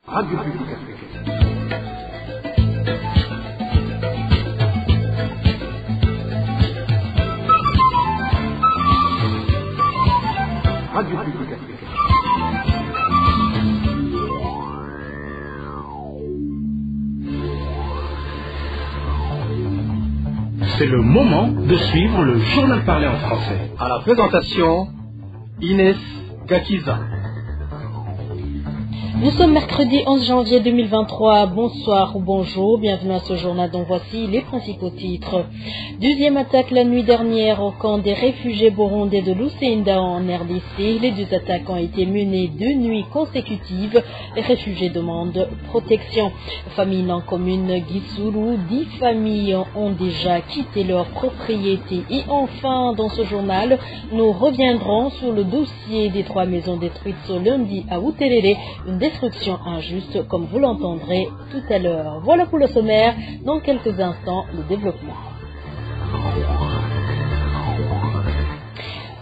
Radio Publique Africaine. Radio Publique Africaine. C'est le moment de suivre le journal parlé en français. À la présentation, Inès Gakiza. Nous sommes mercredi 11 janvier 2023. Bonsoir ou bonjour, bienvenue à ce journal dont voici les principaux titres. Deuxième attaque la nuit dernière au camp des réfugiés burundais de Lusenda en RDC. Les deux attaques ont été menées 2 nuits consécutives. Les réfugiés demandent protection. Famine en commune Gisuru, 10 familles ont déjà quitté leur propriété. Et enfin, dans ce journal, nous reviendrons sur le dossier des 3 maisons détruites ce lundi à Uterere, une destruction injuste, comme vous l'entendrez tout à l'heure. Voilà pour le sommaire. Dans quelques instants, le développement.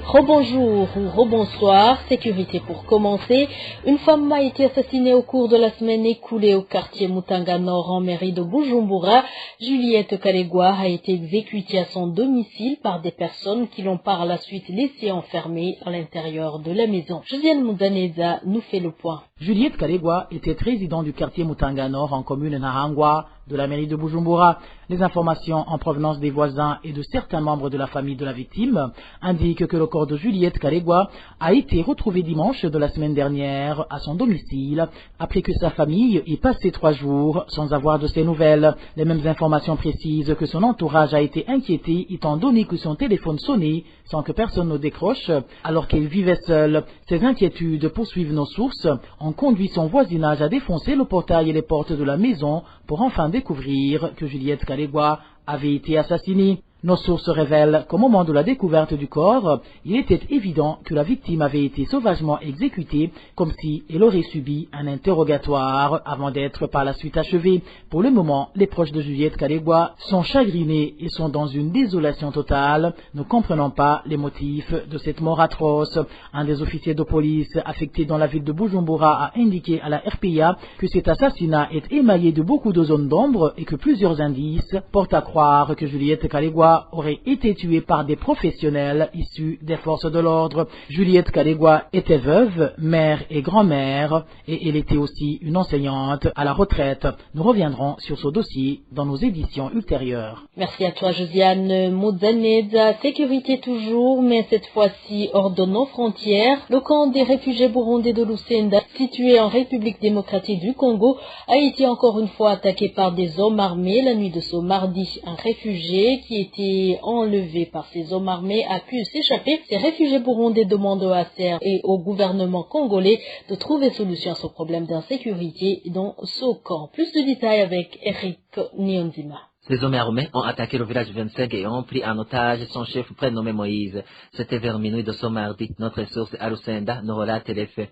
Rebonjour ou rebonsoir, sécurité pour commencer. Une femme a été assassinée au cours de la semaine écoulée au quartier Mutanga Nord en mairie de Bujumbura. Juliette Kalegwa a été exécutée à son domicile par des personnes qui l'ont par la suite laissée enfermée à l'intérieur de la maison. Josiane Mouzaneza nous fait le point. Juliette Kalegwa était résident du quartier Mutanga Nord en commune Nahangwa de la mairie de Bujumbura. Les informations en provenance des voisins et de certains membres de la famille de la victime indiquent que le corps de Juliette Kalegwa a été retrouvé dimanche de la semaine dernière à son domicile après que sa famille ait passé 3 jours sans avoir de ses nouvelles. Les mêmes informations précisent que son entourage a été inquiété étant donné que son téléphone sonnait sans que personne ne décroche alors qu'elle vivait seule. Ces inquiétudes, poursuivent nos sources, ont conduit son voisinage à défoncer le portail et les portes de la maison pour enfin découvrir que Juliette Kalegwa avait été assassinée. Nos sources révèlent qu'au moment de la découverte du corps, il était évident que la victime avait été sauvagement exécutée, comme si elle aurait subi un interrogatoire avant d'être par la suite achevée. Pour le moment, les proches de Juliette Kalegwa sont chagrinés et sont dans une désolation totale, ne comprenant pas les motifs de cette mort atroce. Un des officiers de police affectés dans la ville de Bujumbura a indiqué à la RPA que cet assassinat est émaillé de beaucoup de zones d'ombre et que plusieurs indices portent à croire que Juliette Kalegwa aurait été tuée par des professionnels issus des forces de l'ordre. Juliette Kalegwa était veuve, mère et grand-mère et elle était aussi une enseignante à la retraite. Nous reviendrons sur ce dossier dans nos éditions ultérieures. Merci à toi Josiane Mouzaneza. Sécurité toujours, mais cette fois-ci hors de nos frontières. Le camp des réfugiés burundais de Lusenda, situé en République démocratique du Congo, a été encore une fois attaqué par des hommes armés la nuit de ce mardi. Un réfugié qui était enlevé par ces hommes armés a pu s'échapper. Ces réfugiés burundais demandent au HCR et au gouvernement congolais de trouver solution à ce problème d'insécurité dans ce camp. Plus de détails avec Eric Nyonzima. Les hommes armés ont attaqué le village 25 et ont pris en otage son chef prénommé Moïse. C'était vers minuit de ce mardi. Notre source à Lusenda nous relate les faits.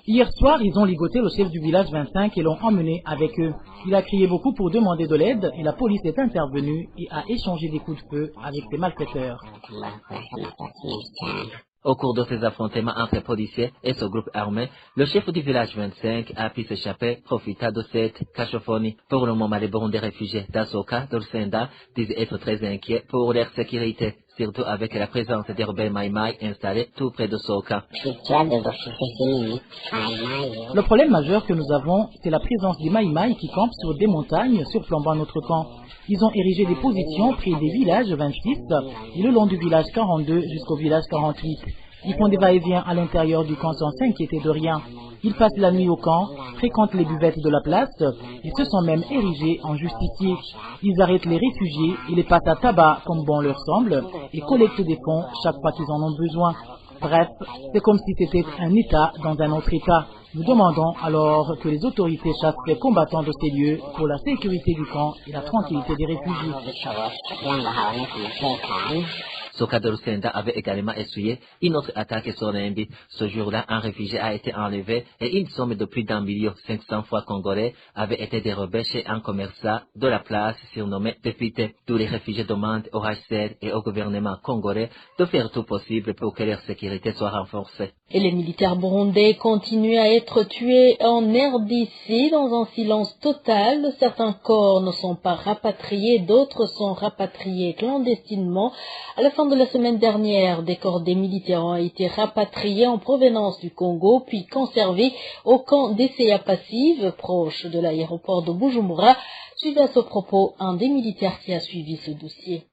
Hier soir, ils ont ligoté le chef du village 25 et l'ont emmené avec eux. Il a crié beaucoup pour demander de l'aide et la police est intervenue et a échangé des coups de feu avec ses malfaiteurs. Au cours de ces affrontements entre policiers et ce groupe armé, le chef du village 25 a pu s'échapper, profita de cette cacophonie. Pour le moment, les Burundais réfugiés d'Asoka, de Lusenda, disent être très inquiets pour leur sécurité, surtout avec la présence des rebelles Maïmaï installés tout près de Soka. Le problème majeur que nous avons, c'est la présence des Maïmaï qui campent sur des montagnes surplombant notre camp. Ils ont érigé des positions près des villages 26 et le long du village 42 jusqu'au village 48. Ils font des va-et-vient à l'intérieur du camp sans s'inquiéter de rien. Ils passent la nuit au camp, fréquentent les buvettes de la place et se sont même érigés en justiciers. Ils arrêtent les réfugiés et les passent à tabac comme bon leur semble et collectent des fonds chaque fois qu'ils en ont besoin. Bref, c'est comme si c'était un État dans un autre État. Nous demandons alors que les autorités chassent les combattants de ces lieux pour la sécurité du camp et la tranquillité des réfugiés. Soka de Lusenda avait également essuyé une autre attaque sur Rimbi. Ce jour-là, un réfugié a été enlevé et une somme de plus d'1,5 million congolais avait été dérobée chez un commerçant de la place surnommé Pépite. Tous les réfugiés demandent au HCR et au gouvernement congolais de faire tout possible pour que leur sécurité soit renforcée. Et les militaires burundais continuent à être tués en RDC dans un silence total. Certains corps ne sont pas rapatriés, d'autres sont rapatriés clandestinement. À la fin de la semaine dernière, des corps des militaires ont été rapatriés en provenance du Congo, puis conservés au camp d'Essaya Passive, proche de l'aéroport de Bujumbura. Suivez à ce propos un des militaires qui a suivi ce dossier.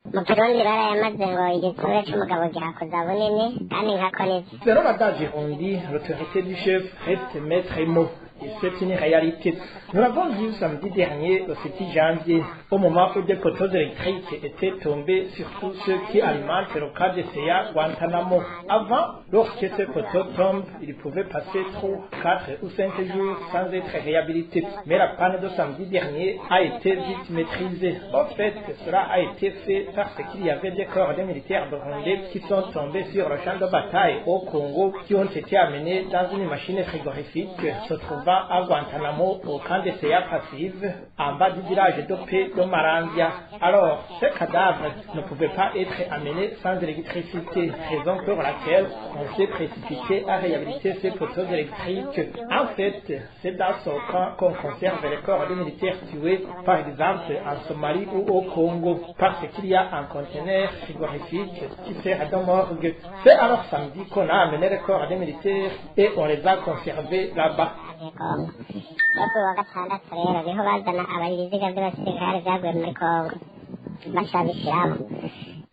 Selon la date Girondi, l'autorité du chef reste maître et mot. Et c'est une réalité. Nous l'avons vu samedi dernier, le 7 janvier, au moment où des poteaux électriques étaient tombés sur tous ceux qui alimentent le cas d'Essaya Guantanamo. Avant, lorsque ces poteaux tombent, ils pouvaient passer 3, 4 ou 5 jours sans être réhabilités. Mais la panne de samedi dernier a été vite maîtrisée. En fait, cela a été fait parce qu'il y avait des corps des militaires burundais qui sont tombés sur le champ de bataille au Congo, qui ont été amenés dans une machine frigorifique se trouvant à Guantanamo, au camp d'Essaya Passive, en bas du village de paix de Marambia. Alors, ces cadavres ne pouvaient pas être amenés sans électricité, raison pour laquelle on s'est précipité à réhabiliter ces poteaux électriques. En fait, c'est dans ce camp qu'on conserve les corps des militaires tués, par exemple en Somalie ou au Congo, parce qu'il y a un conteneur frigorifique qui sert de morgue. C'est alors samedi qu'on a amené les corps des militaires et on les a conservés là-bas.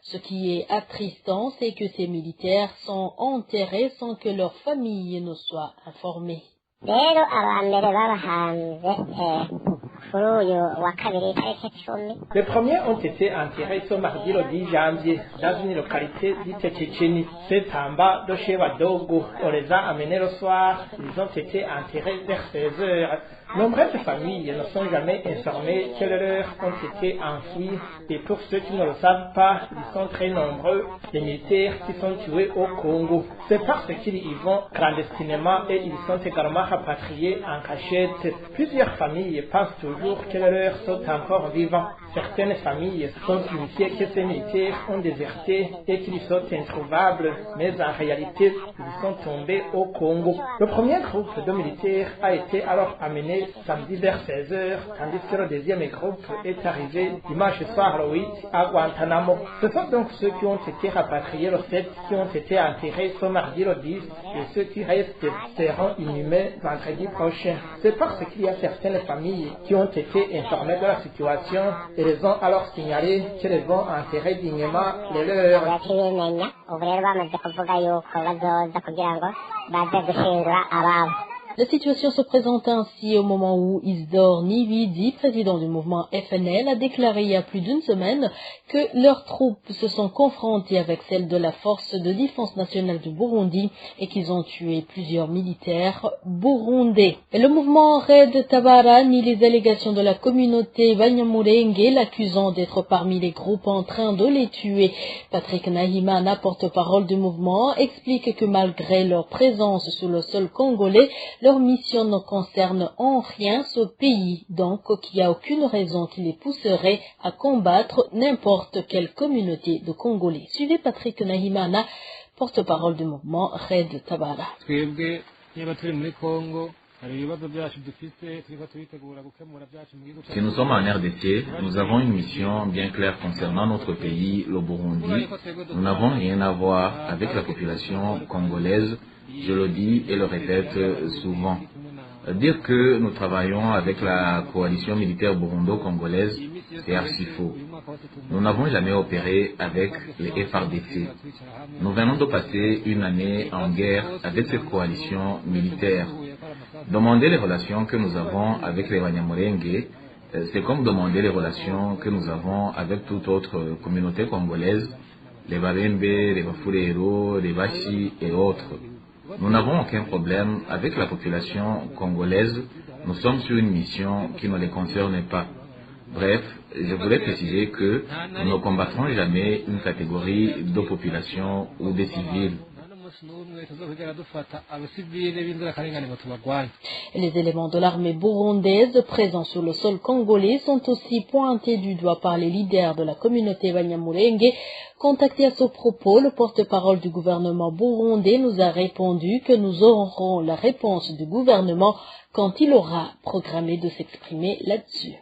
Ce qui est attristant, c'est que ces militaires sont enterrés sans que leurs familles ne soient informées. Les premiers ont été enterrés ce mardi le 10 janvier dans une localité dite Tchétchénie. C'est en bas de chez Wadogo. On les a amenés le soir. Ils ont été enterrés vers 16 heures. Nombreuses familles ne sont jamais informées que leurs ont été enfouis. Et pour ceux qui ne le savent pas, ils sont très nombreux, les militaires qui sont tués au Congo. C'est parce qu'ils y vont clandestinement et ils sont également rapatriés en cachette. Plusieurs familles pensent toujours que leurs sont encore vivants. Certaines familles sont initiées que ces militaires ont déserté et qu'ils sont introuvables, mais en réalité, ils sont tombés au Congo. Le premier groupe de militaires a été alors amené samedi vers 16 heures, tandis que le deuxième groupe est arrivé dimanche soir le 8 à Guantanamo. Ce sont donc ceux qui ont été rapatriés le 7 qui ont été enterrés ce mardi le 10 et ceux qui restent seront inhumés vendredi prochain. C'est parce qu'il y a certaines familles qui ont été informées de la situation et les ont alors signalé qu'elles vont enterrer dignement les leurs. La situation se présente ainsi au moment où Isidore Nividi, président du mouvement FNL, a déclaré il y a plus d'une semaine que leurs troupes se sont confrontées avec celles de la force de défense nationale du Burundi et qu'ils ont tué plusieurs militaires burundais. Et le mouvement Red Tabara nie les allégations de la communauté Banyamulenge, l'accusant d'être parmi les groupes en train de les tuer. Patrick Nahimana, porte-parole du mouvement, explique que malgré leur présence sur le sol congolais, leur mission ne concerne en rien ce pays, donc qu'il n'y a aucune raison qui les pousserait à combattre n'importe quelle communauté de Congolais. Suivez Patrick Nahimana, porte-parole du mouvement Red Tabara. Si nous sommes en RDC, nous avons une mission bien claire concernant notre pays, le Burundi. Nous n'avons rien à voir avec la population congolaise, je le dis et le répète souvent. Dire que nous travaillons avec la coalition militaire burundo-congolaise, c'est archi faux. Nous n'avons jamais opéré avec les FRDC. Nous venons de passer une année en guerre avec cette coalition militaire. Demander les relations que nous avons avec les Banyamulenge, c'est comme demander les relations que nous avons avec toute autre communauté congolaise, les Babembe, les Bafulero, les Bashi et autres. Nous n'avons aucun problème avec la population congolaise. Nous sommes sur une mission qui ne les concerne pas. Bref, je voulais préciser que nous ne combattrons jamais une catégorie de population ou des civils. Les éléments de l'armée burundaise présents sur le sol congolais sont aussi pointés du doigt par les leaders de la communauté Banyamulenge. Contacté à ce propos, le porte-parole du gouvernement burundais nous a répondu que nous aurons la réponse du gouvernement quand il aura programmé de s'exprimer là-dessus.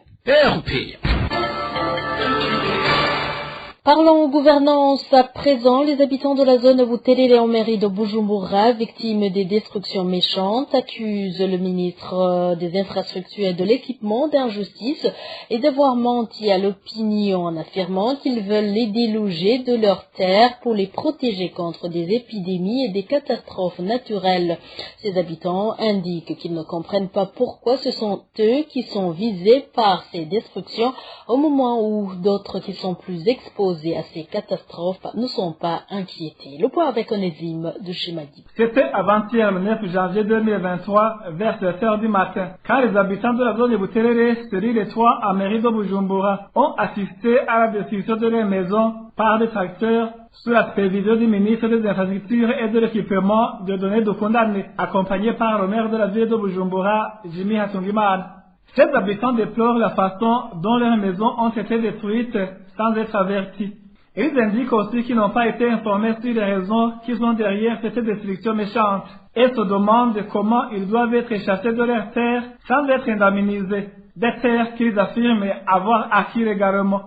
Parlons gouvernance à présent. Les habitants de la zone Buterere en mairie de Bujumbura, victimes des destructions méchantes, accusent le ministre des Infrastructures et de l'Équipement d'injustice et d'avoir menti à l'opinion en affirmant qu'ils veulent les déloger de leurs terres pour les protéger contre des épidémies et des catastrophes naturelles. Ces habitants indiquent qu'ils ne comprennent pas pourquoi ce sont eux qui sont visés par ces destructions au moment où d'autres qui sont plus exposés à ces catastrophes ne sont pas inquiétés. Le point avec Onésime de Chemadi. C'était avant-hier, le 9 janvier 2023, vers 7 heures du matin, quand les habitants de la zone de Buterere, sur les toits à mairie de Bujumbura, ont assisté à la destruction de leurs maisons par des tracteurs sous la supervision du ministre des Infrastructures et de l'Équipement de données de condamnés, accompagné par le maire de la ville de Bujumbura, Jimmy Hatungimana. Ces habitants déplorent la façon dont leurs maisons ont été détruites sans être avertis. Ils indiquent aussi qu'ils n'ont pas été informés sur les raisons qui sont derrière cette destruction méchante et se demandent comment ils doivent être chassés de leurs terres sans être indemnisés. Des terres qu'ils affirment avoir acquis légalement.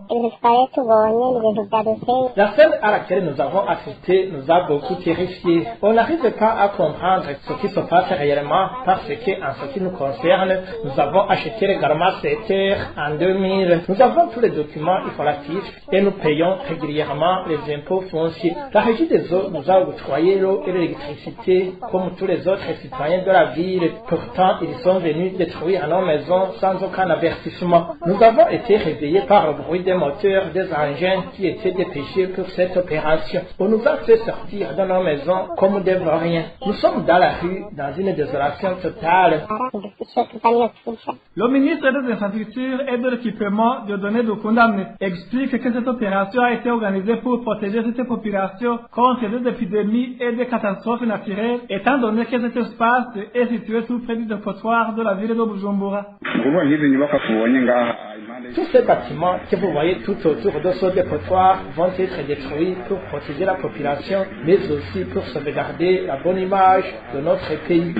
La scène à laquelle nous avons assisté nous a beaucoup terrifiés. On n'arrive pas à comprendre ce qui se passe réellement parce que, en ce qui nous concerne, nous avons acheté légalement ces terres en 2000. Nous avons tous les documents informatifs et nous payons régulièrement les impôts fonciers. La régie des eaux nous a octroyé l'eau et l'électricité comme tous les autres citoyens de la ville. Pourtant, ils sont venus détruire nos maisons sans aucun avertissement. Nous avons été réveillés par le bruit des moteurs des engins qui étaient dépêchés pour cette opération. On nous a fait sortir de nos maisons comme des vauriens. Nous sommes dans la rue, dans une désolation totale. Le ministre des Infrastructures et de l'Équipement de données de condamnés explique que cette opération a été organisée pour protéger cette population contre des épidémies et des catastrophes naturelles, étant donné que cet espace est situé tout près du dépotoir de la ville de Bujumbura. Tous ces bâtiments que vous voyez tout autour de ce dépotoir vont être détruits pour protéger la population, mais aussi pour sauvegarder la bonne image de notre pays.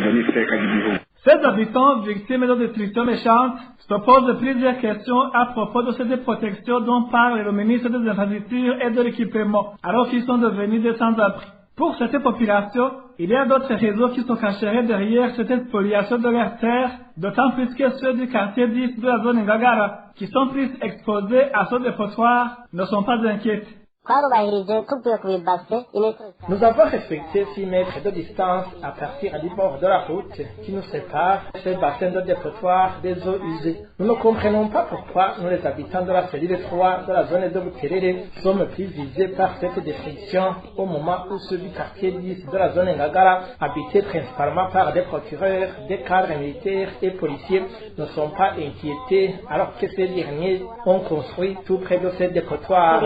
Ces habitants victimes de destruction méchante se posent plusieurs questions à propos de cette protection dont parle le ministre des Infrastructures et de l'Équipement, alors qu'ils sont devenus des sans-abri. Pour cette population, il y a d'autres réseaux qui sont cachés derrière cette spoliation de leurs terres, d'autant plus que ceux du quartier 10 de la zone Ngagara, qui sont plus exposés à ce dépotoir, ne sont pas inquiets. Nous avons respecté 6 mètres de distance à partir du bord de la route qui nous sépare ces bassins de dépotoir des eaux usées. Nous ne comprenons pas pourquoi nous, les habitants de la cellule 3 de la zone de Buterere, sommes plus visés par cette destruction au moment où ceux du quartier 10 de la zone Ngagara, habités principalement par des procureurs, des cadres militaires et policiers, ne sont pas inquiétés alors que ces derniers ont construit tout près de ces dépotoirs.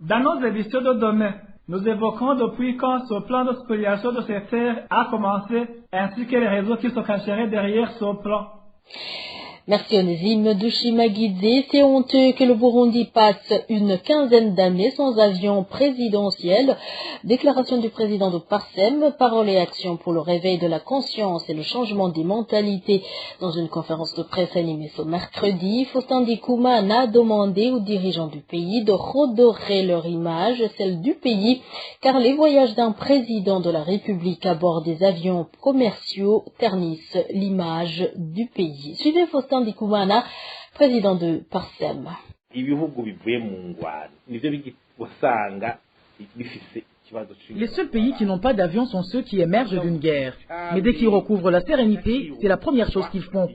Dans nos éditions de demain, nous évoquons depuis quand ce plan de spoliation de ces terres a commencé, ainsi que les réseaux qui se cacheraient derrière ce plan. Merci Onésime de Chimagidze. C'est honteux que le Burundi passe une quinzaine d'années sans avion présidentiel. Déclaration du président de Parsem, parole et action pour le réveil de la conscience et le changement des mentalités. Dans une conférence de presse animée ce mercredi, Faustin Ndikumana a demandé aux dirigeants du pays de redorer leur image, celle du pays, car les voyages d'un président de la République à bord des avions commerciaux ternissent l'image du pays. Suivez Faustin Ndikumana, président de Parsem. Les seuls pays qui n'ont pas d'avion sont ceux qui émergent d'une guerre. Mais dès qu'ils recouvrent la sérénité, c'est la première chose qu'ils font.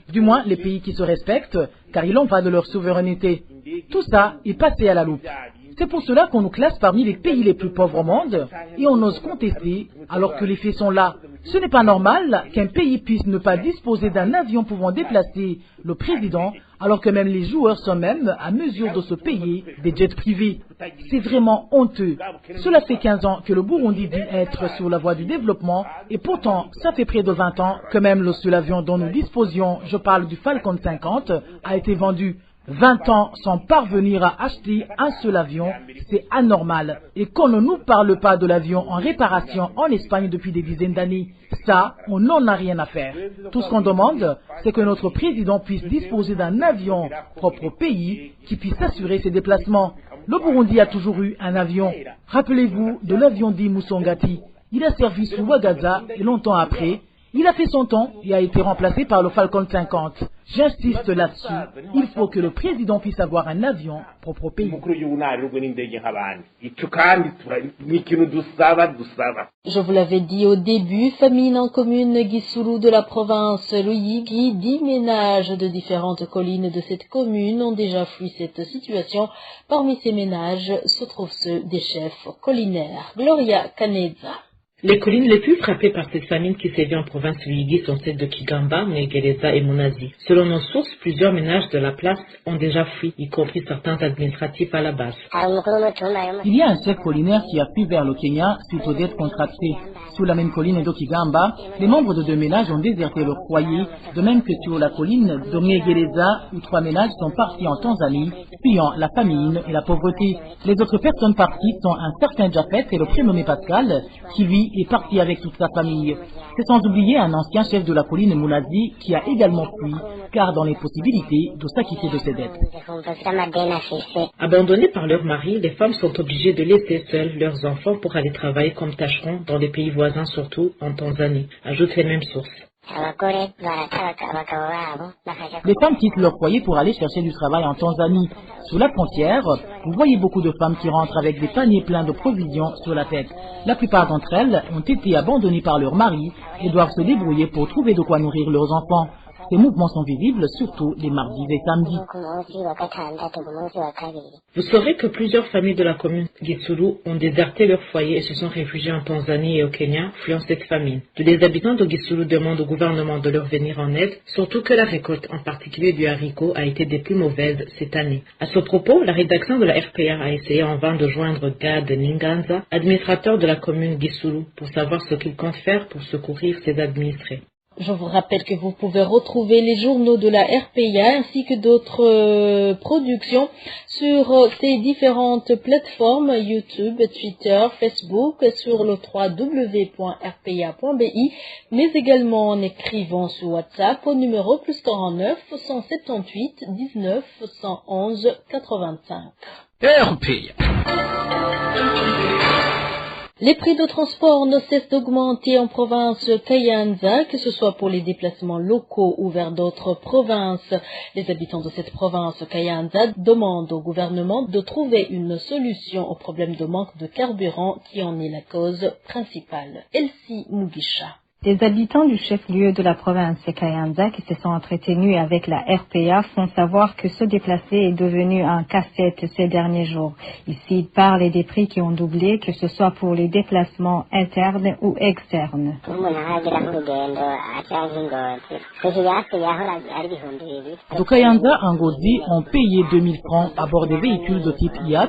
Du moins, les pays qui se respectent, car il en va de leur souveraineté. Tout ça est passé à la loupe. C'est pour cela qu'on nous classe parmi les pays les plus pauvres au monde et on ose contester alors que les faits sont là. Ce n'est pas normal qu'un pays puisse ne pas disposer d'un avion pouvant déplacer le président alors que même les joueurs sont même à mesure de se payer des jets privés. C'est vraiment honteux. Cela fait 15 ans que le Burundi dit être sur la voie du développement et pourtant, ça fait près de 20 ans que même le seul avion dont nous disposions, je parle du Falcon 50, a été vendu. 20 ans sans parvenir à acheter un seul avion, c'est anormal. Et qu'on ne nous parle pas de l'avion en réparation en Espagne depuis des dizaines d'années, ça, on n'en a rien à faire. Tout ce qu'on demande, c'est que notre président puisse disposer d'un avion propre au pays qui puisse assurer ses déplacements. Le Burundi a toujours eu un avion. Rappelez-vous de l'avion dit Musongati. Il a servi sous Ouagaza et longtemps après, il a fait son temps et a été remplacé par le Falcon 50. J'insiste là-dessus. Il faut que le président puisse avoir un avion propre au pays. Je vous l'avais dit au début, famine en commune Gisuru de la province Luyigi, 10 ménages de différentes collines de cette commune ont déjà fui cette situation. Parmi ces ménages se trouvent ceux des chefs collinaires. Gloria Caneza. Les collines les plus frappées par cette famine qui sévit en province Luyigi sont celles de Kigamba, Mwegereza et Munazi. Selon nos sources, plusieurs ménages de la place ont déjà fui, y compris certains administratifs à la base. Il y a un chef collinaire qui a fui vers le Kenya suite aux dettes contractées. Sur la même colline de Kigamba, les membres de 2 ménages ont déserté leur foyer, de même que sur la colline de Mwegereza, où 3 ménages sont partis en Tanzanie, fuyant la famine et la pauvreté. Les autres personnes parties sont un certain Japhet et le prénommé Pascal, qui lui est parti avec toute sa famille. C'est sans oublier un ancien chef de la colline Munazi qui a également fui, car dans les possibilités de s'acquitter de ses dettes. Abandonnées par leur mari, les femmes sont obligées de laisser seules leurs enfants pour aller travailler comme tâcherons dans les pays voisins, surtout en Tanzanie, ajoutent les mêmes sources. Les femmes quittent leur foyer pour aller chercher du travail en Tanzanie. Sous la frontière, vous voyez beaucoup de femmes qui rentrent avec des paniers pleins de provisions sur la tête. La plupart d'entre elles ont été abandonnées par leur mari et doivent se débrouiller pour trouver de quoi nourrir leurs enfants. Ces mouvements sont visibles surtout les mardis et samedis. Vous saurez que plusieurs familles de la commune Gisuru ont déserté leur foyer et se sont réfugiées en Tanzanie et au Kenya, fuyant cette famine. Les habitants de Gisuru demandent au gouvernement de leur venir en aide, surtout que la récolte, en particulier du haricot, a été des plus mauvaises cette année. À ce propos, la rédaction de la RPA a essayé en vain de joindre Gad Ninganza, administrateur de la commune Gisuru, pour savoir ce qu'il compte faire pour secourir ses administrés. Je vous rappelle que vous pouvez retrouver les journaux de la RPA ainsi que d'autres productions sur ces différentes plateformes YouTube, Twitter, Facebook, sur le www.rpa.bi, mais également en écrivant sur WhatsApp au numéro +49 178 19 111 85. RPA. Les prix de transport ne cessent d'augmenter en province Kayanza, que ce soit pour les déplacements locaux ou vers d'autres provinces. Les habitants de cette province Kayanza demandent au gouvernement de trouver une solution au problème de manque de carburant qui en est la cause principale. Elsie Mugisha. Les habitants du chef-lieu de la province Kayanza qui se sont entretenus avec la RPA font savoir que se déplacer est devenu un casse-tête ces derniers jours. Ici, ils parlent des prix qui ont doublé, que ce soit pour les déplacements internes ou externes. De Kayanza à Ngozi, on payait 2000 francs à bord des véhicules de type IAT,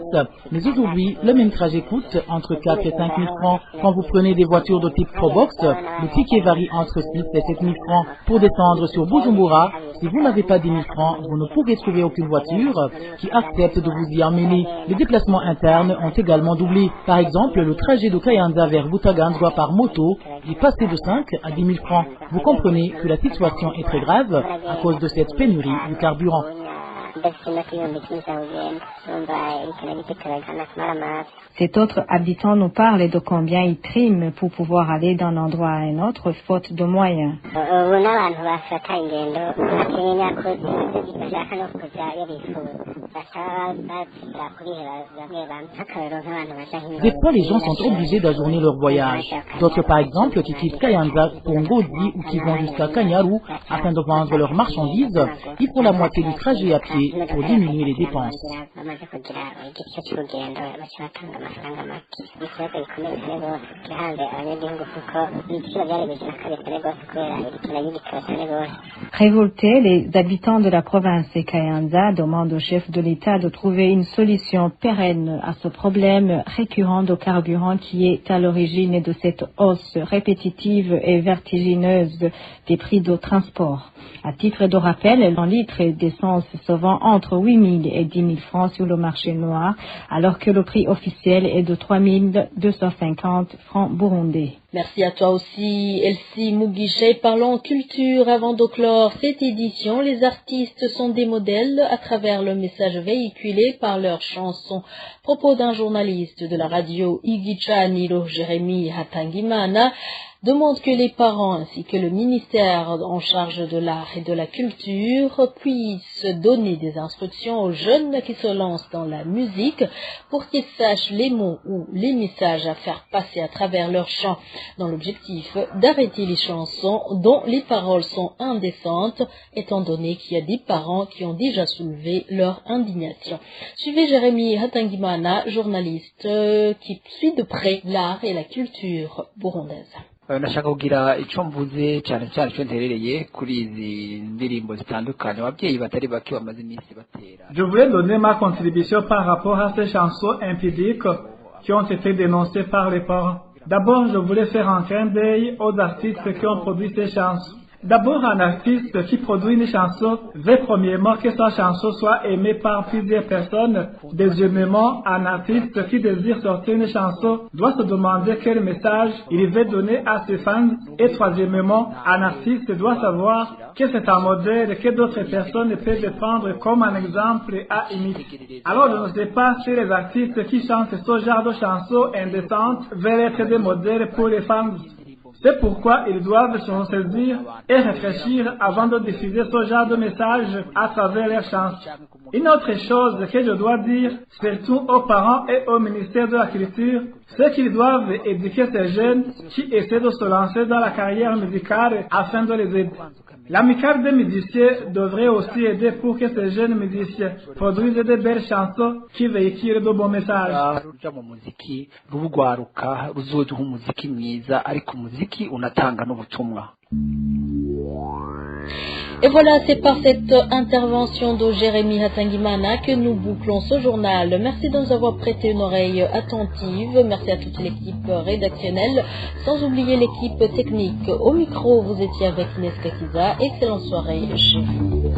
mais aujourd'hui, le même trajet coûte entre 4 et 5 000 francs. Quand vous prenez des voitures de type Probox, le ticket varie entre 6 et 7 000 francs. Pour descendre sur Bujumbura, si vous n'avez pas 10 000 francs, vous ne pourrez trouver aucune voiture qui accepte de vous y emmener. Les déplacements internes ont également doublé. Par exemple, le trajet de Kayanza vers Butaganzwa par moto est passé de 5 à 10 000 francs. Vous comprenez que la situation est très grave à cause de cette pénurie du carburant. Cet autre habitant nous parle de combien il trime pour pouvoir aller d'un endroit à un autre, faute de moyens. Des fois, les gens sont obligés d'ajourner leur voyage. D'autres, par exemple, qui quittent Kayanza pour Ngozi ou qui vont jusqu'à Kanyaru afin de vendre leurs marchandises, ils font la moitié du trajet à pied idée pour diminuer les dépenses. Révoltés, les habitants de la province de Kayanza demandent au chef de l'État de trouver une solution pérenne à ce problème récurrent de carburant qui est à l'origine de cette hausse répétitive et vertigineuse des prix de transport. À titre de rappel, un litre d'essence se vend entre 8 000 et 10 000 francs sur le marché noir, alors que le prix officiel est de 3 250 francs burundais. Merci à toi aussi, Elsie Muguichet. Parlons culture. Avant de clore cette édition, les artistes sont des modèles à travers le message véhiculé par leurs chansons. Propos d'un journaliste de la radio Igicaniro, Jérémy Hatangimana, demande que les parents ainsi que le ministère en charge de l'art et de la culture puissent donner des instructions aux jeunes qui se lancent dans la musique pour qu'ils sachent les mots ou les messages à faire passer à travers leurs chants, dans l'objectif d'arrêter les chansons dont les paroles sont indécentes, étant donné qu'il y a des parents qui ont déjà soulevé leur indignation. Suivez Jérémy Hatangimana, journaliste qui suit de près l'art et la culture burundaise. nashaka kugira icyo mvuze cyane cyane cyo nterereye kuri izi ndirimbo zitandukanye ababyeyi batari bake bamaze iminsi batera. Je voulais donner ma contribution par rapport à ces chansons impudiques qui ont été dénoncées par les parents. D'abord, je voulais faire un clin d'œil aux artistes qui ont produit ces chansons. D'abord, un artiste qui produit une chanson veut premièrement que sa chanson soit aimée par plusieurs personnes. Deuxièmement, un artiste qui désire sortir une chanson doit se demander quel message il veut donner à ses fans. Et troisièmement, un artiste doit savoir que c'est un modèle que d'autres personnes peuvent prendre comme un exemple à imiter. Alors, je ne sais pas si les artistes qui chantent ce genre de chansons indécentes veulent être des modèles pour les fans. C'est pourquoi ils doivent se ressaisir et réfléchir avant de diffuser ce genre de message à travers leurs chansons. Une autre chose que je dois dire, surtout aux parents et au ministère de la Culture, c'est qu'ils doivent éduquer ces jeunes qui essaient de se lancer dans la carrière musicale afin de les aider. L'amicale des musiciens devrait aussi aider pour que ces jeunes musiciens produisent de belles chansons qui véhiculent de bons messages. Et voilà, c'est par cette intervention de Jérémy Hatangimana que nous bouclons ce journal. Merci de nous avoir prêté une oreille attentive. Merci à toute l'équipe rédactionnelle, sans oublier l'équipe technique. Au micro, vous étiez avec Inès Kakiza. Excellente soirée chez vous.